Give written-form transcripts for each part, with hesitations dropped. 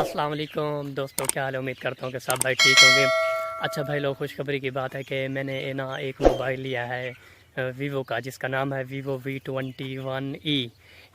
अस्सलाम वालेकुम दोस्तों, क्या हाल है। उम्मीद करता हूँ कि सब भाई ठीक होंगे। अच्छा भाई लोग, खुशखबरी की बात है कि मैंने ना एक मोबाइल लिया है वीवो का, जिसका नाम है वीवो V21e।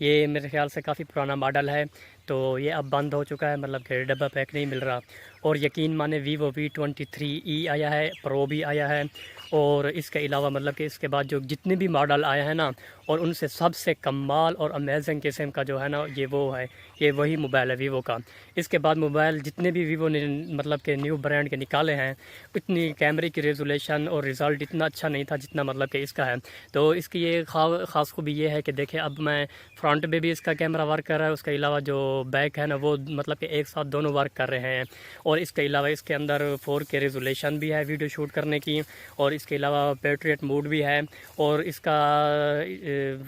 ये मेरे ख्याल से काफ़ी पुराना मॉडल है, तो ये अब बंद हो चुका है, मतलब कि डब्बा पैक नहीं मिल रहा। और यकीन माने वीवो V23e आया है, प्रो भी आया है। और इसके अलावा मतलब कि इसके बाद जो जितने भी मॉडल आए हैं ना, और उनसे सबसे कमाल और अमेजिंग किस्म का जो है ना, ये वो है, ये वही मोबाइल है वीवो का। इसके बाद मोबाइल जितने भी वीवो ने मतलब के न्यू ब्रांड के निकाले हैं, इतनी कैमरे की रेजोल्यूशन और रिज़ल्ट इतना अच्छा नहीं था जितना मतलब कि इसका है। तो इसकी ये ख़ास खूबी ये है कि देखें, अब मैं फ्रंट में भी इसका कैमरा वर्क कर रहा है, उसके अलावा जो बैक है ना वो मतलब कि एक साथ दोनों वर्क कर रहे हैं। और इसके अलावा इसके अंदर 4K रेजोल्यूशन भी है वीडियो शूट करने की, और इसके अलावा पोर्ट्रेट मोड भी है। और इसका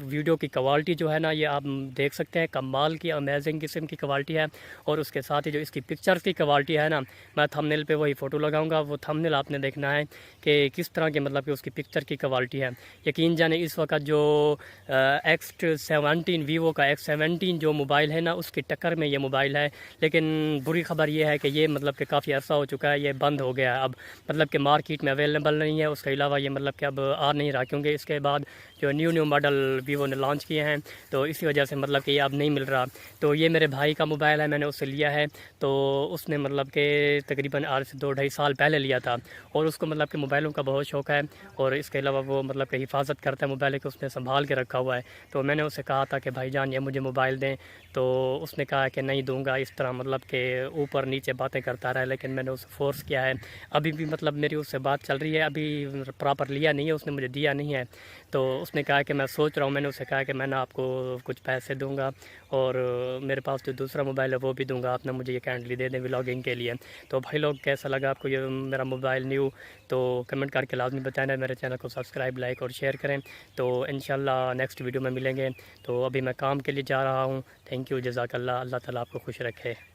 वीडियो की क्वालिटी जो है ना, ये आप देख सकते हैं, कमाल की अमेजिंग किस्म की क्वालिटी है। और उसके साथ ही जो इसकी पिक्चर्स की क्वालिटी है ना, मैं थंबनेल पे वही फ़ोटो लगाऊंगा, वो थंबनेल आपने देखना है कि किस तरह के मतलब कि उसकी पिक्चर की क्वालिटी है। यकीन जाने इस वक्त जो X17 वीवो का X17 जो मोबाइल है ना, उसकी टक्कर में ये मोबाइल है। लेकिन बुरी खबर ये है कि ये मतलब कि काफ़ी अर्सा हो चुका है, ये बंद हो गया है अब, मतलब कि मार्केट में अवेलेबल नहीं है। उसके अलावा ये मतलब कि अब आ नहीं रहा, क्योंकि इसके बाद जो न्यू मॉडल वीवो ने लॉन्च किए हैं, तो इसी वजह से मतलब कि ये अब नहीं मिल रहा। तो ये मेरे भाई का मोबाइल है, मैंने उससे लिया है। तो उसने मतलब कि तकरीबन आज से 2-2.5 साल पहले लिया था, और उसको मतलब कि मोबाइलों का बहुत शौक़ है। और इसके अलावा वो मतलब कि हिफाजत करता है मोबाइल की, उसने संभाल के रखा हुआ है। तो मैंने उससे कहा था कि भाईजान ये मुझे मोबाइल दें, तो उसने कहा कि नहीं दूंगा। इस तरह मतलब कि ऊपर नीचे बातें करता रहा, लेकिन मैंने उसे फोर्स किया है। अभी भी मतलब मेरी उससे बात चल रही है, अभी प्रॉपर लिया नहीं है, उसने मुझे दिया नहीं है। तो उसने कहा कि मैं सोच रहा हूँ, मैंने उससे कहा कि मैं ना आपको कुछ पैसे दूंगा, और मेरे पास जो दूसरा मोबाइल है वो भी दूंगा, आपने मुझे ये काइंडली दे दें व्लॉगिंग के लिए। तो भाई लोग, कैसा लगा आपको ये मेरा मोबाइल न्यू, तो कमेंट करके लाजमी बताना। मेरे चैनल को सब्सक्राइब, लाइक और शेयर करें। तो इंशाल्लाह नेक्स्ट वीडियो में मिलेंगे। तो अभी मैं काम के लिए जा रहा हूँ। थैंक यू, जज़ाकल्लाह। अल्लाह ताला आपको खुश रखे।